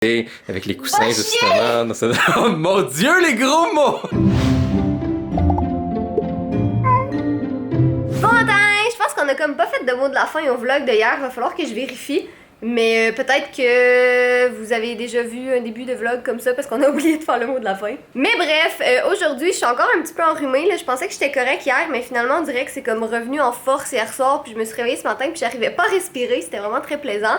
avec les coussins justement. Dans ce... Oh mon dieu, les gros mots! Bon matin! Je pense qu'on a comme pas fait de mot de la fin au vlog de hier, va falloir que je vérifie. Mais peut-être que vous avez déjà vu un début de vlog comme ça parce qu'on a oublié de faire le mot de la fin. Mais bref, aujourd'hui je suis encore un petit peu enrhumée là. Je pensais que j'étais correcte hier, mais finalement on dirait que c'est comme revenu en force hier soir. Puis je me suis réveillée ce matin puis j'arrivais pas à respirer, c'était vraiment très plaisant.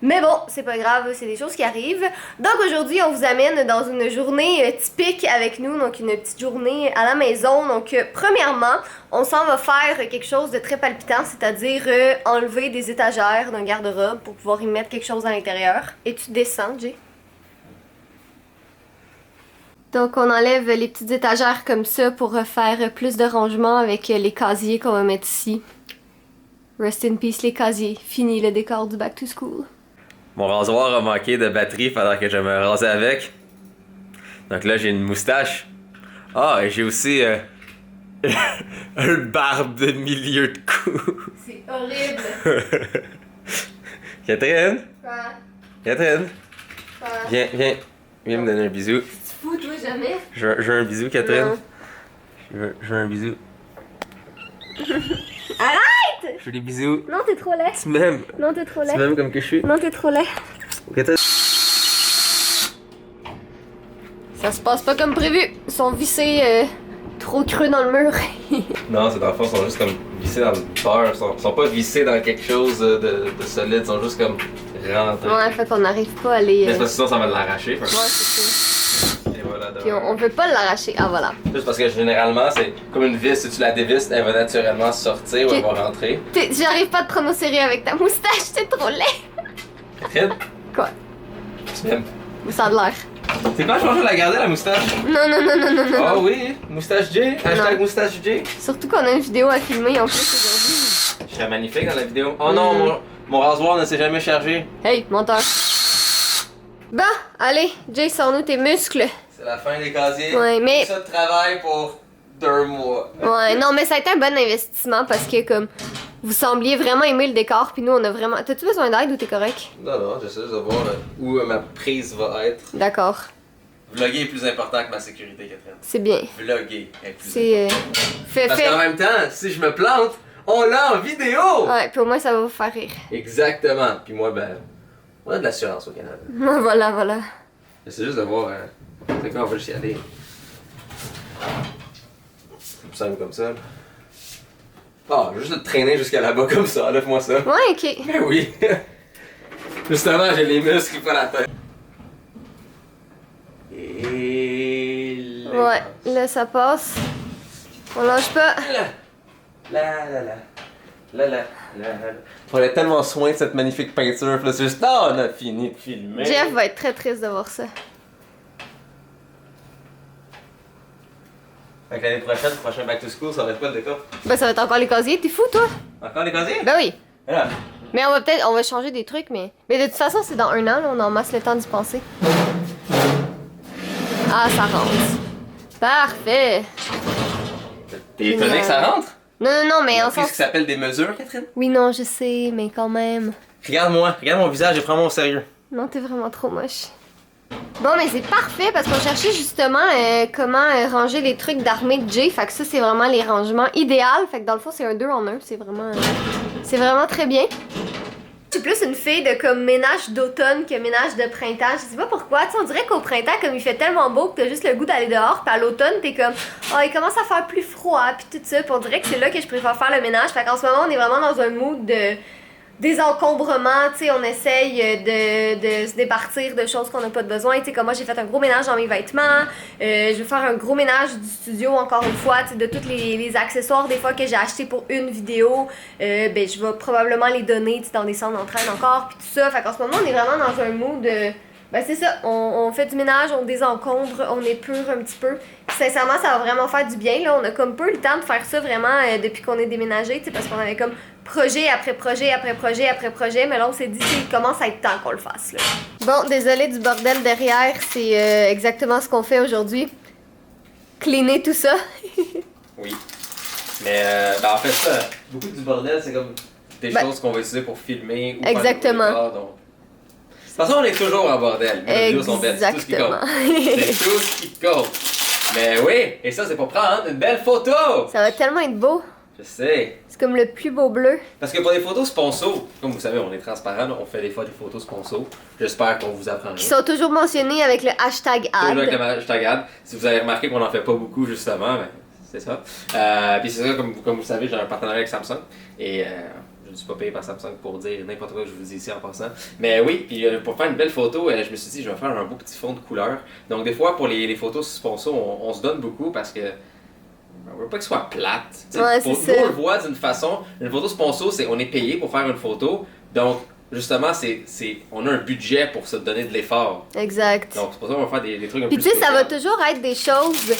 Mais bon, c'est pas grave, c'est des choses qui arrivent. Donc aujourd'hui, on vous amène dans une journée typique avec nous, donc une petite journée à la maison. Donc premièrement, on s'en va faire quelque chose de très palpitant, c'est-à-dire enlever des étagères d'un garde-robe pour pouvoir y mettre quelque chose à l'intérieur. Et tu descends, Jay. Donc on enlève les petites étagères comme ça pour faire plus de rangement avec les casiers qu'on va mettre ici. Rest in peace les casiers. Fini le décor du back to school. Mon rasoir a manqué de batterie pendant que je me rasais avec. Donc là, j'ai une moustache. Ah, et j'ai aussi une barbe de milieu de cou. C'est horrible. Catherine? Quoi? Catherine? Quoi? Viens me donner un bisou. Tu fous, toi, jamais? Je veux un bisou, Catherine? Non. Je veux un bisou. Arrête! Je veux des bisous. Non, t'es trop laid. Tu m'aimes. Non, t'es trop laid. Tu m'aimes comme que je suis. Non, t'es trop laid. Catherine? Ça se passe pas comme prévu. Ils sont vissés trop creux dans le mur. Non, ces enfants sont juste comme vissés dans le beurre. Ils sont pas vissés dans quelque chose de solide. Ils sont juste comme rentrés. Ouais, fait qu'on n'arrive pas à les. Mais c'est parce que sinon, ça va l'arracher. Ouais, c'est ça. Et voilà, Puis on veut pas l'arracher. Ah, voilà. Juste parce que généralement, c'est comme une vis. Si tu la dévisses, elle va naturellement sortir ou elle va rentrer. J'arrive pas à te prendre au sérieux avec ta moustache, c'est trop laid. Catherine? Quoi? Tu m'aimes? Ça a de l'air. C'est pas je vais la garder la moustache? Non, non, non, non, non, non. Ah oui, moustache J. Hashtag Non. moustache J. Surtout qu'on a une vidéo à filmer en plus aujourd'hui. Je serais magnifique dans la vidéo. Oh non, mon rasoir ne s'est jamais chargé. Hey, menteur. Bon, allez, Jay, sors-nous tes muscles. C'est la fin des casiers. Ouais, mais. Tout ça de travail pour 2 mois. Ouais, non, mais ça a été un bon investissement parce que, comme, vous sembliez vraiment aimer le décor, puis nous, on a vraiment. T'as-tu besoin d'aide ou t'es correct? Non, non, j'essaie juste de voir où ma prise va être. D'accord. Vlogger est plus important que ma sécurité, Catherine. C'est bien. Vlogger est plus C'est. important. Parce qu'en même temps, si je me plante, on l'a en vidéo! Ouais, puis au moins, ça va vous faire rire. Exactement. Puis moi, ben, on a de l'assurance au Canada. Voilà, voilà. C'est juste de voir. C'est quoi, on va juste y aller. C'est plus simple comme ça. Là. Ah, juste de traîner jusqu'à là-bas comme ça, lève-moi ça. Ouais, ok. Ben oui! Justement, j'ai les muscles qui font la tête. Et... Ouais, là, ça passe. On lâche pas. La. On prenait tellement soin de cette magnifique peinture, puis là c'est juste, ah, on a fini de filmer. Jeff va être très triste de voir ça. Fait que l'année prochaine, le prochain back to school, ça va être quoi le décor? Ben, ça va être encore les casiers, t'es fou, toi? Encore les casiers? Ben oui. Là. Mais on va changer des trucs, mais de toute façon, c'est dans 1 an, là, on a en masse le temps d'y penser. Ah, ça rentre. Parfait. T'es étonné que ça rentre? Non, non, non, mais en Qu'est-ce sens... qui s'appelle des mesures, Catherine? Oui, non, je sais, mais quand même. Regarde-moi, regarde mon visage et prends-moi au sérieux. Non, t'es vraiment trop moche. Bon, mais c'est parfait parce qu'on cherchait justement comment ranger les trucs d'armée de Jay. Fait que ça, c'est vraiment les rangements idéaux. Fait que dans le fond, c'est un 2 en 1. C'est vraiment très bien. Je suis plus une fille de comme ménage d'automne que ménage de printemps. Je sais pas pourquoi. Tu sais, on dirait qu'au printemps, comme il fait tellement beau que t'as juste le goût d'aller dehors. Puis à l'automne, t'es comme, oh, il commence à faire plus froid. Puis tout ça. Puis on dirait que c'est là que je préfère faire le ménage. Fait qu'en ce moment, on est vraiment dans un mood de désencombrement, tu sais, on essaye de se départir de choses qu'on n'a pas de besoin. Tu sais, comme moi, j'ai fait un gros ménage dans mes vêtements. Je vais faire un gros ménage du studio, encore une fois, tu sais, de tous les accessoires, des fois, que j'ai achetés pour une vidéo. Ben, je vais probablement les donner, tu sais, dans des centres d'entraide encore, puis tout ça. Fait qu'en ce moment, on est vraiment dans un mood de... Ben, c'est ça, on fait du ménage, on désencombre, on épure un petit peu. Puis sincèrement, ça va vraiment faire du bien, là. On a comme peu le temps de faire ça, vraiment, depuis qu'on est déménagé, tu sais, parce qu'on avait comme projet après projet après projet après projet, mais là, on s'est dit, il commence à être temps qu'on le fasse, là. Bon, désolé du bordel derrière, c'est exactement ce qu'on fait aujourd'hui. Cleaner tout ça. Oui. Mais, ben en fait, ça, beaucoup du bordel, c'est comme des choses qu'on va utiliser pour filmer ou exactement. faire des décors, donc toute façon, on est toujours en bordel. Les vidéos sont belles, c'est tout ce qui compte. C'est tout ce qui compte. Mais oui, et ça, c'est pour prendre une belle photo! Ça va tellement être beau. Je sais. C'est comme le plus beau bleu. Parce que pour des photos sponsors, comme vous savez, on est transparent, on fait des fois des photos sponsors. J'espère qu'on vous apprend. Qui sont toujours mentionnés avec le hashtag ad. Toujours avec le hashtag ad. Si vous avez remarqué qu'on n'en fait pas beaucoup, justement, ben, c'est ça. Puis c'est ça, comme vous le savez, j'ai un partenariat avec Samsung. Et je ne suis pas payé par Samsung pour dire n'importe quoi que je vous dis ici en passant. Mais oui, puis pour faire une belle photo, je me suis dit, je vais faire un beau petit fond de couleur. Donc des fois, pour les photos sponsors, on se donne beaucoup parce que on veut pas que ce soit plate. Ouais, nous, on le voit d'une façon. Une photo sponsor, c'est on est payé pour faire une photo. Donc, justement, on a un budget pour se donner de l'effort. Exact. Donc, c'est pour ça qu'on va faire des trucs un peu Puis tu sais, ça va toujours être des choses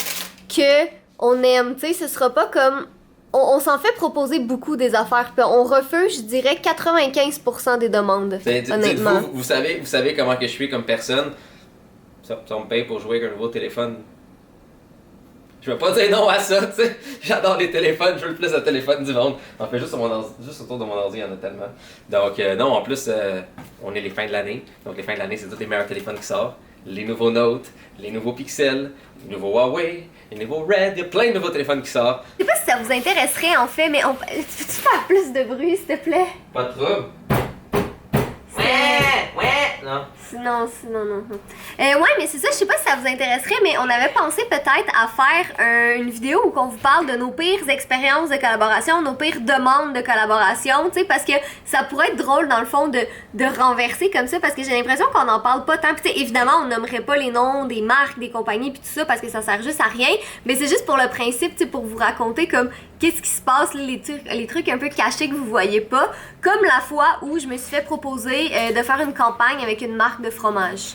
que on aime. Tu sais, ce sera pas comme... On s'en fait proposer beaucoup des affaires, puis on refuse, je dirais, 95% des demandes, honnêtement. Vous savez comment que je suis comme personne. Ça me paye pour jouer avec un nouveau téléphone. Je vais pas dire non à ça, tu sais. J'adore les téléphones, je veux le plus de téléphones du monde. En fait, juste autour de mon ordi, il y en a tellement. Donc, non, en plus, on est les fins de l'année. Donc, les fins de l'année, c'est tous les meilleurs téléphones qui sortent. Les nouveaux Note, les nouveaux Pixel, les nouveaux Huawei, les nouveaux Red. Il y a plein de nouveaux téléphones qui sortent. Je sais pas si ça vous intéresserait, en fait, mais peux-tu faire plus de bruit, s'il te plaît? Pas de trouble. Non. Non. Ouais, mais c'est ça, je sais pas si ça vous intéresserait, mais on avait pensé peut-être à faire une vidéo où on vous parle de nos pires expériences de collaboration, nos pires demandes de collaboration, tu sais, parce que ça pourrait être drôle dans le fond de renverser comme ça, parce que j'ai l'impression qu'on en parle pas tant. Puis tu sais, évidemment, on nommerait pas les noms des marques, des compagnies, puis tout ça, parce que ça sert juste à rien, mais c'est juste pour le principe, tu sais, pour vous raconter comme qu'est-ce qui se passe, les trucs un peu cachés que vous voyez pas, comme la fois où je me suis fait proposer de faire une campagne avec une marque de fromage.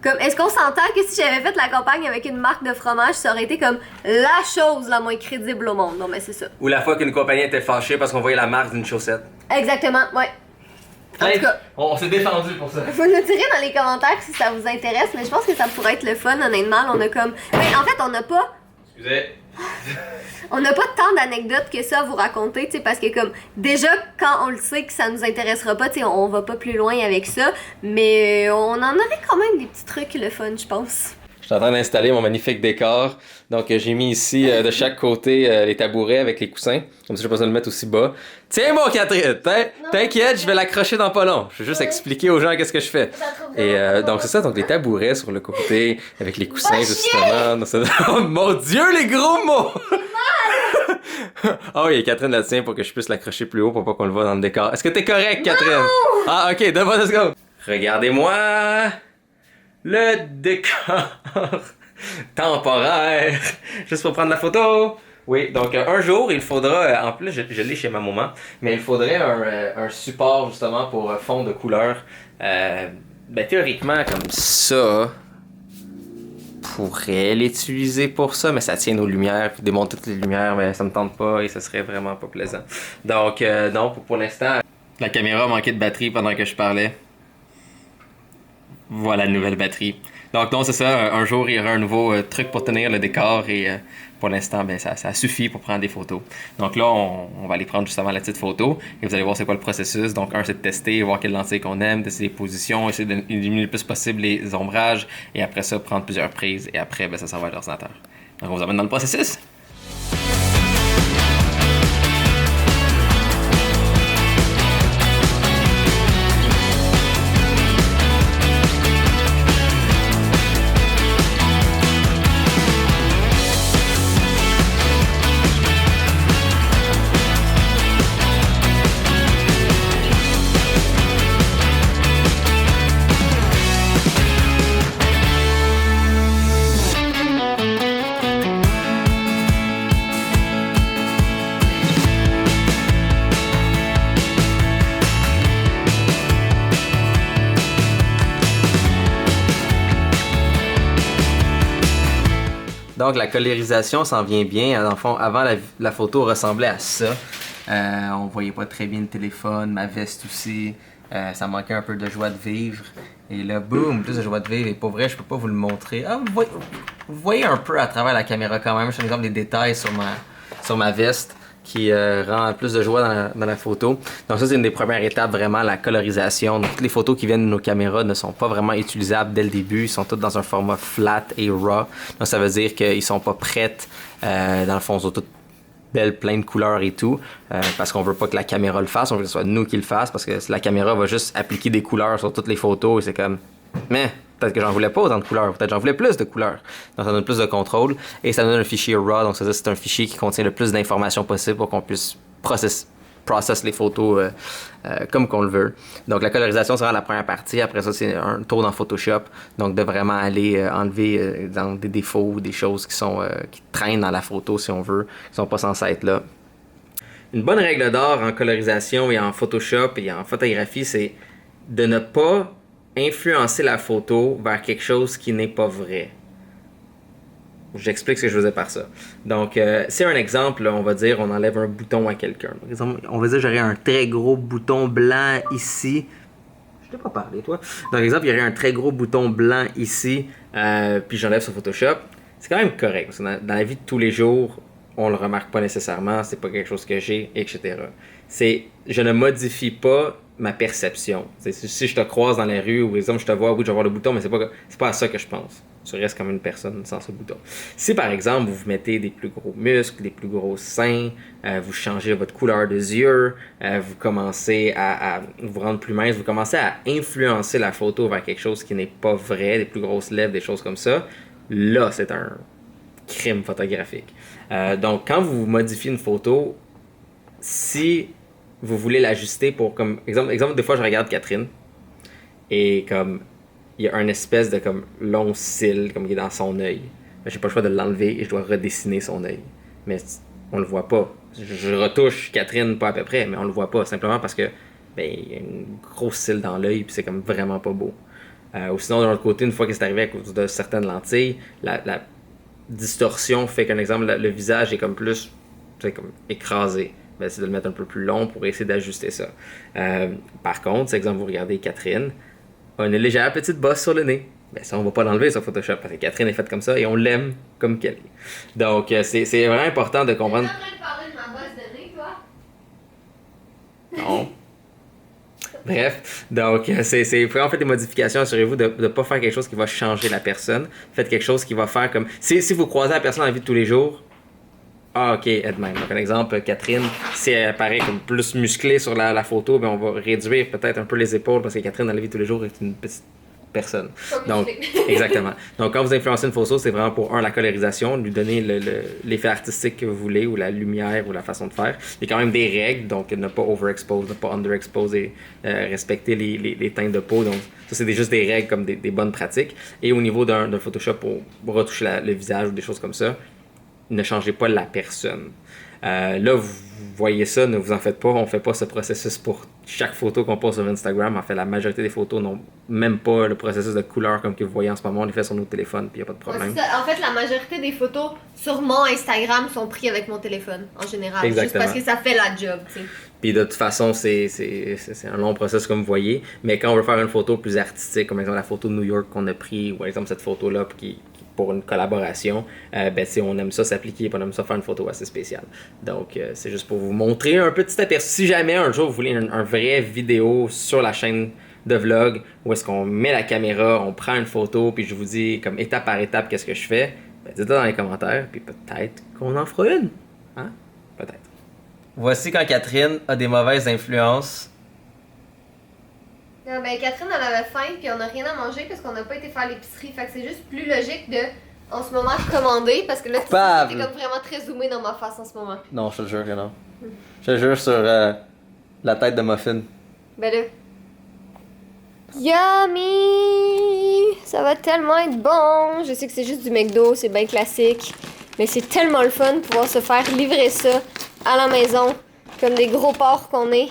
Comme, est-ce qu'on s'entend que si j'avais fait la campagne avec une marque de fromage, ça aurait été comme la chose la moins crédible au monde? Non, mais c'est ça. Ou la fois qu'une compagnie était fâchée parce qu'on voyait la marque d'une chaussette. Exactement, ouais. En tout cas, on s'est défendu pour ça. vous nous direz dans les commentaires si ça vous intéresse, mais je pense que ça pourrait être le fun, honnêtement. On a comme... Mais en fait, on n'a pas... Excusez. On n'a pas tant d'anecdotes que ça à vous raconter, tu sais, parce que comme déjà quand on le sait que ça nous intéressera pas, tu sais, on va pas plus loin avec ça, mais on en aurait quand même des petits trucs le fun, je pense. Je suis en train d'installer mon magnifique décor. Donc j'ai mis ici de chaque côté les tabourets avec les coussins. Comme ça, je vais pas besoin de le mettre aussi bas. Tiens bon Catherine, t'inquiète, je vais l'accrocher dans pas long. Je vais juste expliquer aux gens qu'est-ce que je fais. Et donc c'est ça, donc les tabourets sur le côté avec les coussins justement. Oh mon Dieu, les gros mots! Oh, il y a Catherine là tient pour que je puisse l'accrocher plus haut pour pas qu'on le voit dans le décor. Est-ce que t'es correct, Catherine? Non! Ah, ok, donne-moi 2 secondes. Regardez-moi le décor temporaire. Juste pour prendre la photo. Oui, donc un jour, il faudra, en plus je l'ai chez ma maman, mais il faudrait un support justement pour fond de couleur. Ben théoriquement, comme ça, pourrait l'utiliser pour ça, mais ça tient nos lumières, puis démonter toutes les lumières, mais ça me tente pas et ce serait vraiment pas plaisant. Donc non, pour l'instant, la caméra manquait de batterie pendant que je parlais. Voilà la nouvelle batterie. Donc non, c'est ça, un jour il y aura un nouveau truc pour tenir le décor et pour l'instant, ben, ça suffit pour prendre des photos. Donc là, on va aller prendre justement la petite photo et vous allez voir c'est quoi le processus. Donc un, c'est de tester, voir quelle lentille qu'on aime, tester les positions, essayer d'éliminer le plus possible les ombrages et après ça, prendre plusieurs prises et après, ben, ça s'en va à l'ordinateur. Donc on vous amène dans le processus. Donc la colorisation s'en vient bien. Dans le fond, avant la photo ressemblait à ça. On voyait pas très bien le téléphone, ma veste aussi. Ça manquait un peu de joie de vivre. Et là, boum, plus de joie de vivre. Et pour vrai, je peux pas vous le montrer. Ah, vous voyez un peu à travers la caméra quand même. Je fais un exemple des détails sur ma veste. qui rend plus de joie dans la photo. Donc ça, c'est une des premières étapes, vraiment, la colorisation. Donc toutes les photos qui viennent de nos caméras ne sont pas vraiment utilisables dès le début. Ils sont toutes dans un format flat et raw. Donc ça veut dire qu'ils sont pas prêtes. Dans le fond, ils sont toutes belles, plein de couleurs et tout. Parce qu'on veut pas que la caméra le fasse, on veut que ce soit nous qui le fasse. Parce que la caméra va juste appliquer des couleurs sur toutes les photos et c'est comme... Mais peut-être que j'en voulais pas autant de couleurs, peut-être j'en voulais plus de couleurs. Donc ça donne plus de contrôle et ça donne un fichier RAW, donc c'est un fichier qui contient le plus d'informations possible pour qu'on puisse process les photos comme qu'on le veut. Donc la colorisation sera la première partie, après ça c'est un tour dans Photoshop, donc de vraiment aller enlever dans des défauts, des choses qui traînent dans la photo si on veut, qui sont pas censées être là. Une bonne règle d'or en colorisation et en Photoshop et en photographie, c'est de ne pas influencer la photo vers quelque chose qui n'est pas vrai. J'explique ce que je veux dire par ça. Donc, c'est un exemple, on va dire, on enlève un bouton à quelqu'un. Par exemple, on va dire j'aurais un très gros bouton blanc ici. Je t'ai pas parlé, toi. Donc, exemple, il y aurait un très gros bouton blanc ici, puis j'enlève sur Photoshop. C'est quand même correct, parce que dans la vie de tous les jours, on le remarque pas nécessairement, c'est pas quelque chose que j'ai, etc. Je ne modifie pas ma perception. Si je te croise dans la rue ou exemple je te vois, oui je vais voir le bouton, mais c'est pas à ça que je pense. Tu restes comme une personne sans ce bouton. Si par exemple vous mettez des plus gros muscles, des plus gros seins, vous changez votre couleur de yeux, vous commencez à vous rendre plus mince, vous commencez à influencer la photo vers quelque chose qui n'est pas vrai, des plus grosses lèvres, des choses comme ça, là c'est un crime photographique. Donc quand vous modifiez une photo, si vous voulez l'ajuster pour comme exemple des fois je regarde Catherine et comme il y a un espèce de comme long cil comme qui est dans son œil. J'ai pas le choix de l'enlever et je dois redessiner son œil. Mais on le voit pas. Je retouche Catherine pas à peu près, mais on le voit pas simplement parce que il y a une grosse cil dans l'œil puis c'est comme vraiment pas beau. Ou sinon de l'autre côté, une fois que c'est arrivé à cause de certaines lentilles, la distorsion fait qu'un exemple le visage est comme plus comme écrasé. C'est de le mettre un peu plus long pour essayer d'ajuster ça. Par contre, si exemple vous regardez Catherine, a une légère petite bosse sur le nez. Ça, on va pas l'enlever sur Photoshop parce que Catherine est faite comme ça et on l'aime comme qu'elle est. Donc, c'est vraiment important de comprendre. Tu es en train de parler de ma bosse de nez, toi? Non. Bref, donc c'est vraiment faites des modifications, assurez-vous de ne pas faire quelque chose qui va changer la personne. Faites quelque chose qui va faire comme... Si vous croisez la personne dans la vie de tous les jours, ok, elle-même. Donc, un exemple, Catherine, si elle apparaît comme plus musclée sur la photo, on va réduire peut-être un peu les épaules parce que Catherine, dans la vie de tous les jours, est une petite personne. Donc, exactement. Donc, quand vous influencez une photo, c'est vraiment pour, la colorisation, lui donner l'effet artistique que vous voulez, ou la lumière, ou la façon de faire. Il y a quand même des règles, donc ne pas overexpose, ne pas underexpose et respecter les teintes de peau. Donc, ça, c'est juste des règles comme des bonnes pratiques. Et au niveau d'un Photoshop, pour retoucher le visage ou des choses comme ça, ne changez pas la personne. Là, vous voyez ça, ne vous en faites pas. On ne fait pas ce processus pour chaque photo qu'on pose sur Instagram. En fait, la majorité des photos n'ont même pas le processus de couleur comme que vous voyez en ce moment. On les fait sur nos téléphones, puis il n'y a pas de problème. Ouais, en fait, la majorité des photos sur mon Instagram sont prises avec mon téléphone, en général. Exactement. Juste parce que ça fait la job, tu sais. Puis de toute façon, c'est un long processus comme vous voyez. Mais quand on veut faire une photo plus artistique, comme exemple la photo de New York qu'on a pris, ou par exemple cette photo-là qui pour une collaboration, on aime ça s'appliquer, on aime ça faire une photo assez spéciale. Donc, c'est juste pour vous montrer un petit aperçu. Si jamais un jour vous voulez un vrai vidéo sur la chaîne de vlog, où est-ce qu'on met la caméra, on prend une photo, puis je vous dis comme étape par étape qu'est-ce que je fais, dites-le dans les commentaires, puis peut-être qu'on en fera une. Hein? Peut-être. Voici quand Catherine a des mauvaises influences. Non, Catherine, elle avait faim, puis on n'a rien à manger parce qu'on n'a pas été faire l'épicerie. Fait que c'est juste plus logique de, en ce moment, commander parce que là, t'es comme vraiment très zoomé dans ma face en ce moment. Non, je te jure que non. Je te jure sur la tête de muffin. Ben là. Yummy! Ça va tellement être bon! Je sais que c'est juste du McDo, c'est bien classique. Mais c'est tellement le fun de pouvoir se faire livrer ça à la maison, comme des gros porcs qu'on est.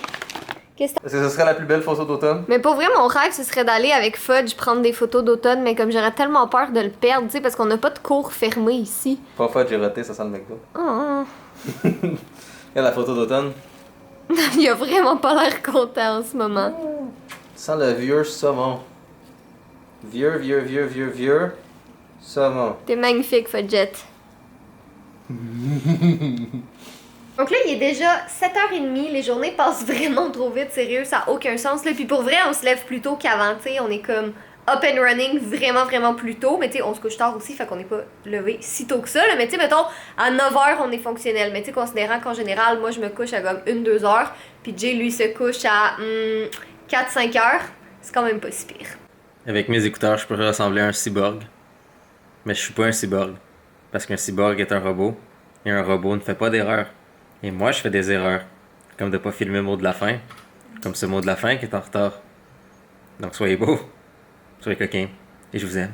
Est-ce que ce serait la plus belle photo d'automne? Mais pour vrai, mon rêve, ce serait d'aller avec Fudge prendre des photos d'automne, mais comme j'aurais tellement peur de le perdre, tu sais, parce qu'on n'a pas de cours fermé ici. Pas Fudge, j'ai roté, ça sent le McDo. Oh. Regarde la photo d'automne. Il a vraiment pas l'air content en ce moment. Ça sent le vieux saumon. Vieux saumon. T'es magnifique, Fudgette. Donc là, il est déjà 7h30, les journées passent vraiment trop vite, sérieux, ça a aucun sens. Là. Puis pour vrai, on se lève plus tôt qu'avant, tu sais, on est comme up and running vraiment plus tôt, mais tu sais, on se couche tard aussi, fait qu'on n'est pas levé si tôt que ça, là. Mais tu sais, mettons, à 9h, on est fonctionnel, mais tu sais, considérant qu'en général, moi, je me couche à comme 1-2 heures, puis Jay, lui, se couche à 4-5 heures, c'est quand même pas si pire. Avec mes écouteurs, je pourrais ressembler à un cyborg, mais je suis pas un cyborg, parce qu'un cyborg est un robot, et un robot ne fait pas d'erreur. Et moi, je fais des erreurs, comme de pas filmer le mot de la fin, comme ce mot de la fin qui est en retard. Donc soyez beaux, soyez coquins, et je vous aime.